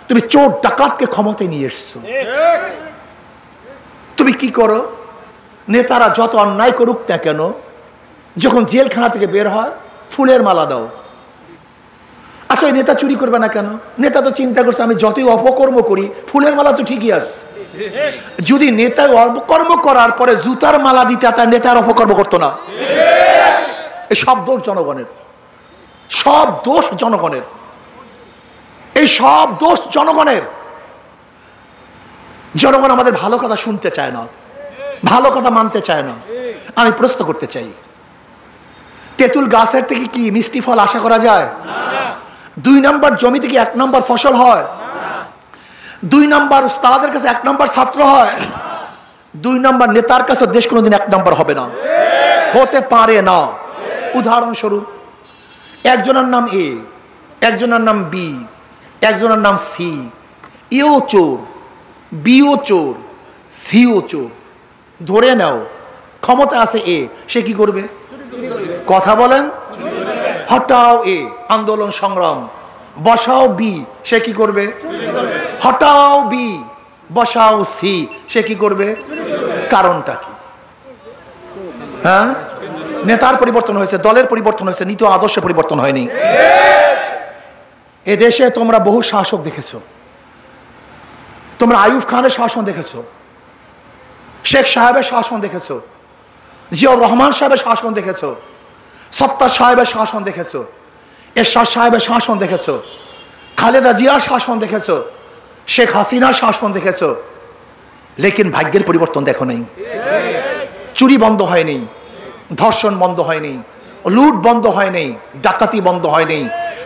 তুমি চোর ডাকাতকে ক্ষমতায় নিয়ে এসছো। তুমি কি করো? নেতারা যত অন্যায় করুক না কেন, যখন জেলখানা থেকে বের হয় ফুলের মালা দাও। আচ্ছা ওই নেতা চুরি করবে না কেন? নেতা তো চিন্তা করছে আমি যতই অপকর্ম করি ফুলের মালা তো ঠিকই আছে। যদি নেতা অপকর্ম করার পরে জুতার মালা দিতে তার নেতার অপকর্ম করতো না। এই সব দোষ জনগণের, সব দোষ জনগণের, এই সব দোষ জনগণের। জনগণ আমাদের ভালো কথা শুনতে চায় না, ভালো কথা মানতে চায় না। আমি প্রশ্ন করতে চাই, তেঁতুল গাছের থেকে কি মিষ্টি ফল আশা করা যায়? 2 নম্বর জমি থেকে 1 নম্বর ফসল হয়? 2 নম্বর উস্তাদের কাছে 1 নম্বর ছাত্র হয়? 2 নম্বর নেতার কাছে দেশ কোনোদিন 1 নম্বর হবে না, হতে পারে না। উদাহরণস্বরূপ একজনের নাম এ, একজনের নাম বি, একজনের নাম সি। এও চোর, বিও চোর, সিও চোর। ধরে নাও ক্ষমতা আছে এ, সে কি করবে? কথা বলেন। হটাও এ, আন্দোলন সংগ্রাম। বসাও বি, সে কি করবে? হটাও বি, বসাও সি, সে কি করবে? কারণটা কি? হ্যাঁ, নেতার পরিবর্তন হয়েছে, দলের পরিবর্তন হয়েছে, নীতি আদর্শের পরিবর্তন হয়নি। এদেশে তোমরা বহু শাসক দেখেছো, তোমরা আইয়ুব খানের শাসন দেখেছো, শেখ সাহেবের শাসন দেখেছো, জিয়াউর রহমান সাহেবের শাসন দেখেছো, সত্তার সাহেবের শাসন দেখেছো, এরশাদ সাহেবের শাসন দেখেছো, খালেদা জিয়ার শাসন দেখেছো, শেখ হাসিনার শাসন দেখেছো। লেকিন ভাগ্যের পরিবর্তন দেখো নাই। চুরি বন্ধ হয়নি, ধর্ষণ বন্ধ হয়নি, লুট বন্ধ হয়নি, ডাকাতি বন্ধ হয়নি,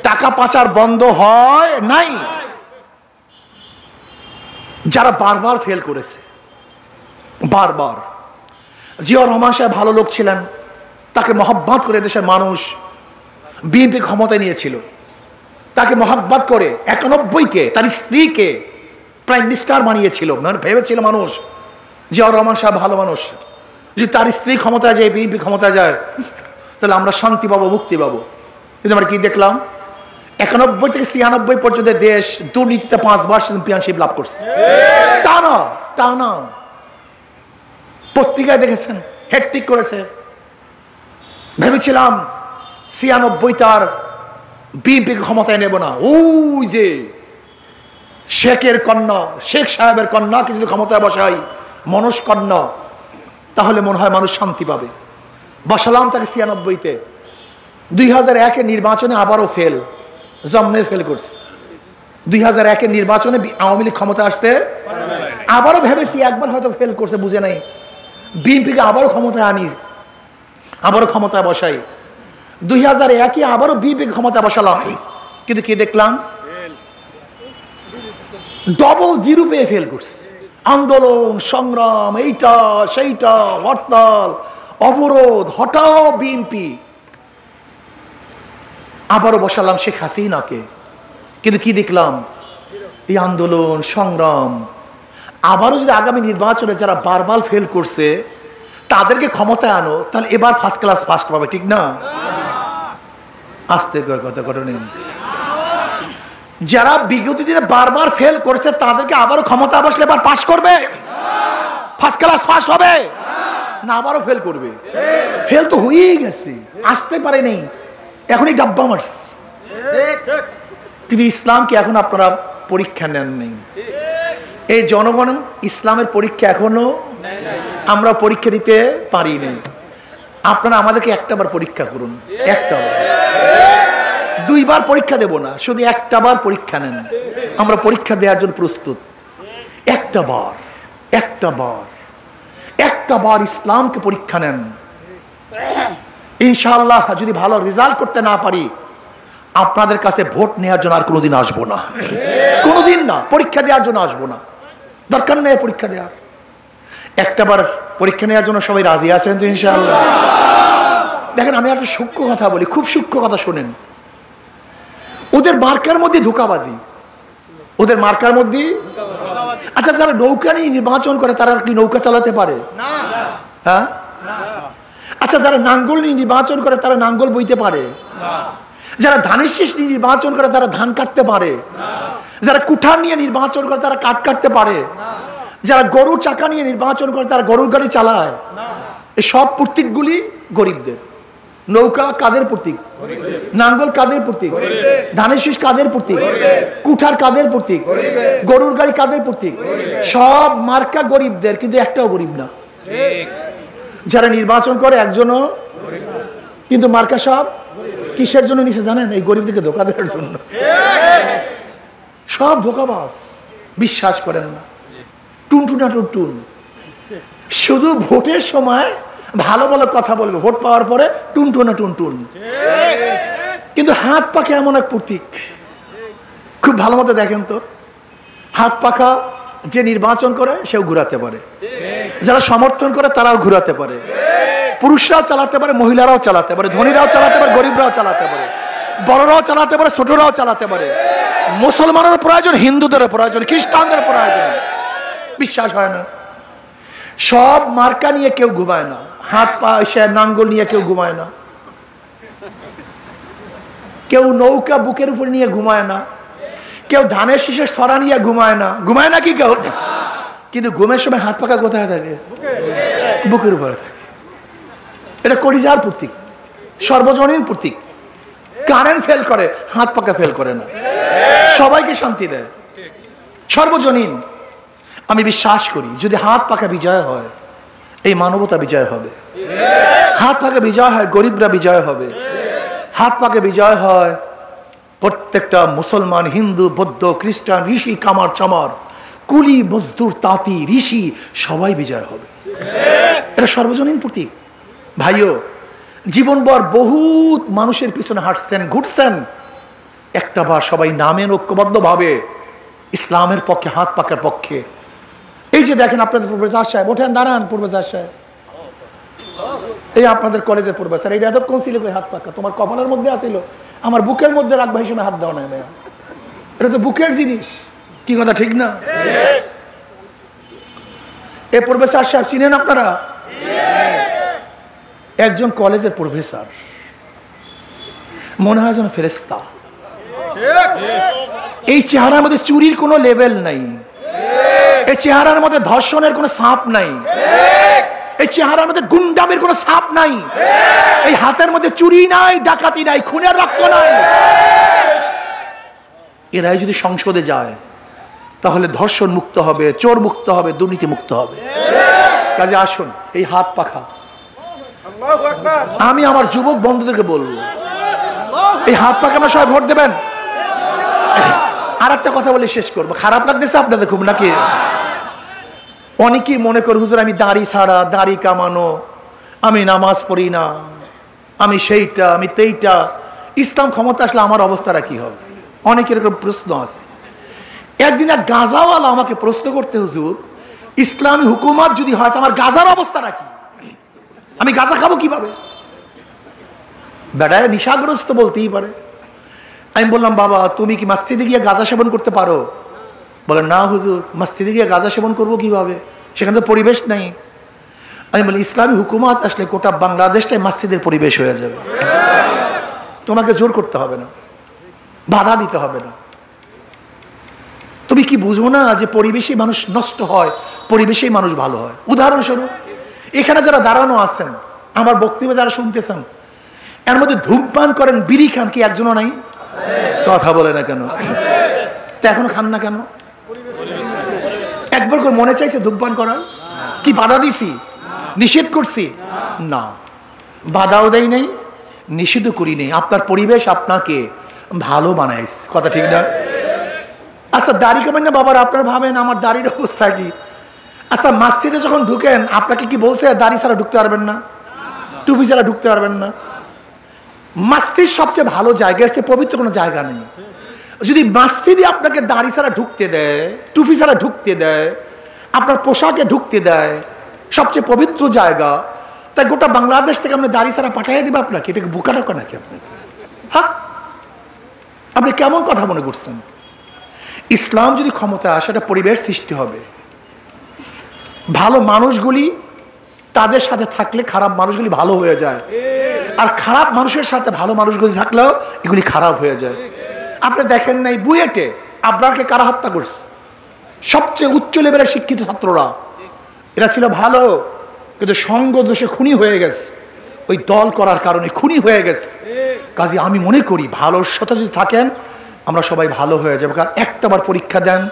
টাকা পাচার বন্ধ হয় নাই। যারা বারবার ফেল করেছে, বারবার। জিয়াউর রহমান সাহেব ভালো লোক ছিলেন, তাকে মহব্বত করে দেশের মানুষ বিএনপি ক্ষমতায় নিয়েছিল। তাকে মহব্বত করে 91-কে তার স্ত্রীকে প্রাইম মিনিস্টার বানিয়েছিল। ভেবেছিল মানুষ জিয়াউর রহমান সাহেব ভালো মানুষ, যদি তার স্ত্রী ক্ষমতায় যায়, বিএনপি ক্ষমতায় যায়, তাহলে আমরা শান্তি পাবো, মুক্তি পাবো। কিন্তু আমরা কি দেখলাম? 91 থেকে 96 পর্যন্ত দেশ দুর্নীতিতে 5 বার চ্যাম্পিয়নশিপ লাভ করছে। টানা টানা পত্রিকায় দেখেছেন, হ্যাট্রিক করেছে। ভেবেছিলাম 96 তার বিএনপি ক্ষমতায় নেব না। ওই যে শেখের কন্যা, শেখ সাহেবের কন্যাকে যদি ক্ষমতায় বসাই, মনস্কন্যা, তাহলে মনে হয় মানুষ শান্তি পাবে। বসালাম তাকে 96-তে। 2001-এর নির্বাচনে আবারও ফেল, জমনের ফেল করছে। 2001-এর নির্বাচনে আওয়ামী লীগ ক্ষমতা আসতে আবারও ভেবেছি একবার হয়তো ফেল করছে, বুঝে নাই। বিএনপিকে আবারও ক্ষমতায় আনি, আবারও ক্ষমতায় বসাই। 2001-এ আবারও বিএনপিকে ক্ষমতা বসালাম, কিন্তু কি দেখলাম? ডবল জিরো পেয়ে ফেল করছে। আন্দোলন সংগ্রাম, এইটা সেইটা, হরতাল অবরোধ, হটাও বিএনপি। আবারও বসালাম শেখ হাসিনাকে, কিন্তু কি দেখলাম? এই আন্দোলন সংগ্রাম। আবারও যদি আগামী নির্বাচনে যারা বারবার ফেল করছে তাদেরকে ক্ষমতায় আনো, তাহলে এবার ফার্স্ট ক্লাস ফার্স্ট পাবে, ঠিক না? আসতে কথা ঘটনা। যারা বিগত দিনে বারবার ফেল করছে তাদেরকে আবারও ক্ষমতা বসলে এবার পাস করবে, ফার্স্ট ক্লাস ফার্স্ট হবে না আবারও ফেল করবে? ফেল তো হয়েই গেছে, আসতে পারে নেই, এখনই ডাব্বা মারছে। কিন্তু ইসলামকে এখন আপনারা পরীক্ষা নেন নেই। এই জনগণ ইসলামের পরীক্ষা এখনো আমরা পরীক্ষা দিতে পারি নাই। আপনারা আমাদেরকে একটাবার পরীক্ষা করুন, একটাবার। 2 বার পরীক্ষা দেব না, শুধু একটাবার পরীক্ষা নেন। আমরা পরীক্ষা দেওয়ার জন্য প্রস্তুত। একটাবার, একটাবার, একটাবার ইসলামকে পরীক্ষা নেন। ইনশাআল্লাহ যদি ভালো রেজাল্ট করতে না পারি, আপনাদের কাছে ভোট নেওয়ার জন্য আর কোনোদিন আসবো না, কোনোদিন না। পরীক্ষা দেওয়ার জন্য আসবো না, দরকার নেই পরীক্ষা দেওয়ার। একটাবার পরীক্ষা নেওয়ার জন্য সবাই রাজি আছেন তো ইনশাআল্লাহ? দেখেন, আমি একটা সূক্ষ্ম কথা বলি, খুব সূক্ষ্ম কথা শোনেন। ওদের মার্কার মধ্যে ধোঁকাবাজি, ওদের মার্কার মধ্যে। আচ্ছা, যারা নৌকা নিয়ে নির্বাচন করে তারা কি নৌকা চালাতে পারে? হ্যাঁ। আচ্ছা, যারা নাঙ্গল নিয়ে নির্বাচন করে তারা নাঙ্গল বইতে পারে? যারা ধানের শীষ নিয়ে নির্বাচন করে তারা ধান কাটতে পারে? যারা কুঠার নিয়ে নির্বাচন করে তারা কাঠ কাটতে পারে? যারা গরুর চাকা নিয়ে নির্বাচন করে তারা গরুর গাড়ি চালায়? এই সব প্রতীকগুলি গরিবদের। নৌকা কাদের প্রতীক? নাঙ্গল কাদের প্রতীক? ধানের শীষ কাদের প্রতীক? কুঠার কাদের প্রতীক? গরুর গাড়ি কাদের প্রতীক? সব মার্কা গরিবদের, কিন্তু একটাও গরিব না। যারা নির্বাচন করে একজনও, কিন্তু মার্কা সব কিসের জন্য নিচে জানেন? এই গরিবদেরকে ধোকা দেওয়ার জন্য। সব ধোকাবাজ, বিশ্বাস করেন না। টুনটুনা টুনটুন, শুধু ভোটের সময় ভালো ভালো কথা বলবে, ভোট পাওয়ার পরে টুনটুনা টুনটুন। কিন্তু হাত পাখা এমন এক প্রতীক, খুব ভালো মতো দেখেন তো। হাত পাখা যে নির্বাচন করে সেও ঘুরাতে পারে, যারা সমর্থন করে তারাও ঘুরাতে পারে। পুরুষরাও চালাতে পারে, মহিলারাও চালাতে পারে, ধনীরাও চালাতে পারে, গরিবরাও চালাতে পারে, বড়রাও চালাতে পারে, ছোটরাও চালাতে পারে। মুসলমানের প্রয়োজন, হিন্দুদের প্রয়োজন, খ্রিস্টানদের প্রয়োজন। বিশ্বাস হয় না? সব মার্কা নিয়ে কেউ ঘুমায় না, হাত পা নাঙ্গল নিয়ে কেউ ঘুমায় না, কেউ নৌকা বুকের উপর নিয়ে ঘুমায় না, কেউ ধানের শীষের সরা নিয়ে ঘুমায় না। ঘুমায় না কি কেউ? কিন্তু ঘুমের সময় হাত পাকা কোথায় থাকে? বুকের উপরে থাকে। এটা কলিজার প্রতীক, সর্বজনীন প্রতীক। কারেন্ট ফেল করে, হাত পাকা ফেল করে না, সবাইকে শান্তি দেয়, সর্বজনীন। আমি বিশ্বাস করি যদি হাত পাকা বিজয় হয়, এই মানবতা বিজয় হবে। হাত পাকা বিজয় হয়, গরিবরা বিজয় হবে। হাত পাকা বিজয় হয়, প্রত্যেকটা মুসলমান, হিন্দু, বৌদ্ধ, খ্রিস্টান, ঋষি, কামার চামার, কুলি, মজদুর, তাঁতি, ঋষি সবাই বিজয় হবে। এটা সর্বজনীন প্রতীক। ভাইও, জীবনভর বহুত মানুষের পিছনে হাঁটছেন, ঘুরছেন, একটা বার সবাই নামেন ঐক্যবদ্ধ ভাবে ইসলামের পক্ষে, হাত পাকার পক্ষে। এই যে দেখেন আপনাদের প্রফেসর সাহেব, ওঠেন, দাঁড়ান। প্রফেসর সাহেব, এই আপনাদের কলেজের প্রফেসর, এটা এতক্ষণ ছিল হাত পাকা, তোমার কপালের মধ্যে আসিল, আমার বুকের মধ্যে রাখবা, এই সময় হাত দেওয়া নাই। এটা তো বুকের জিনিস, কি কথা ঠিক না? এই প্রফেসর সাহেব চিনেন আপনারা? একজন কলেজের প্রফেসর, মনে হয় যেন ফেরেশতা। এই চেহারার মধ্যে চুরির কোনো লেভেল নাই, এই চেহারার মধ্যে ধর্ষণের কোনো ছাপ নাই, এই চেহারার মধ্যে গুন্ডামের কোনো ছাপ নাই, এই হাতের মধ্যে চুরি নাই, ডাকাতি নাই, খুনের রক্ত নাই। এরাই যদি সংসদে যায় তাহলে ধর্ষণ মুক্ত হবে, চোর মুক্ত হবে, দুর্নীতি মুক্ত হবে। কাজে আসুন, এই হাত পাখা আমি আমার যুবক বন্ধুদেরকে বলবো, এই হাত পাখা আমরা সবাই ভোট দেবেন। আর একটা কথা বলে শেষ করবো, খারাপ লাগতেছে আপনাদের খুব নাকি? অনেকেই মনে করে হুজুর আমি দাড়ি ছাড়া, দাড়ি কামানো, আমি নামাজ পড়ি না, আমি সেইটা, আমি তেইটা, ইসলাম ক্ষমতা আসলে আমার অবস্থাটা কি হবে? অনেকের এরকম প্রশ্ন আছে। একদিন এক গাঁজাওয়ালা আমাকে প্রশ্ন করতে, হুজুর ইসলামী হুকুমত যদি হয় তো আমার গাঁজার অবস্থাটা কি? আমি গাঁজা খাবো কিভাবে? বেটায় নিশাগ্রস্ত বলতেই পারে। আমি বললাম, বাবা তুমি কি মসজিদে গিয়ে গাঁজা সেবন করতে পারো? বলে, না হুজুর, মসজিদে গিয়ে গাঁজা সেবন করবো কিভাবে, সেখানে তো পরিবেশ নেই। আমি বলি, ইসলামী হুকুমত আসলে গোটা বাংলাদেশটাই মসজিদের পরিবেশ হয়ে যাবে, তোমাকে জোর করতে হবে না, বাধা দিতে হবে না। তুমি কি বুঝো না যে পরিবেশেই মানুষ নষ্ট হয়, পরিবেশেই মানুষ ভালো হয়? উদাহরণস্বরূপ এখানে যারা দাঁড়ানো আছেন, আমার বক্তব্য যারা শুনতেছেন, এর মধ্যে ধূমপান করেন, বিড়ি খান কি একজনও নাই? কথা বলে না কেন? তা এখনো খান না কেন? একবার করে মনে চাইছে ধূমপান করার? কি বাধা দিছি, নিষেধ করছি? না, বাধাও দেয় নেই, নিষিদ্ধ করি নেই। আপনার পরিবেশ আপনাকে ভালো বানাইছে, কথা ঠিক না? আচ্ছা দাড়ি কামেন না বাবার, আপনার ভাবেন আমার দাড়ির অবস্থা কি? আচ্ছা মসজিদে যখন ঢুকেন আপনাকে কি বলছে দাড়ি ছাড়া ঢুকতে পারবেন না, টুপি ছাড়া ঢুকতে পারবেন না? মসজিদ সবচেয়ে ভালো জায়গা, হচ্ছে পবিত্র কোনো জায়গা নেই। যদি মসজিদে আপনাকে দাড়ি ছাড়া ঢুকতে দেয়, টুপি ছাড়া ঢুকতে দেয়, আপনার পোশাকে ঢুকতে দেয়, সবচেয়ে পবিত্র জায়গা, তাই গোটা বাংলাদেশ থেকে আপনি দাড়ি ছাড়া পাঠিয়ে দেবে আপনাকে? এটাকে বোকা ঢোকা নাকি আপনাকে? হ্যাঁ, আপনি কেমন কথা মনে করছেন? ইসলাম যদি ক্ষমতা আসে, একটা পরিবেশ সৃষ্টি হবে, ভালো মানুষগুলি তাদের সাথে থাকলে খারাপ মানুষগুলি ভালো হয়ে যায়, আর খারাপ মানুষের সাথে ভালো মানুষগুলি থাকলেও এগুলি খারাপ হয়ে যায়। আপনি দেখেন নাই বুয়েটে আবরারকে কারা হত্যা করছে? সবচেয়ে উচ্চ লেভেলের শিক্ষিত ছাত্ররা। এরা ছিল ভালো, কিন্তু সঙ্গ দোষে খুনি হয়ে গেছে, ওই দল করার কারণে খুনি হয়ে গেছে। কাজে আমি মনে করি ভালোর সাথে যদি থাকেন আমরা সবাই ভালো হয়ে যাবো। কারণ একটাবার পরীক্ষা দেন,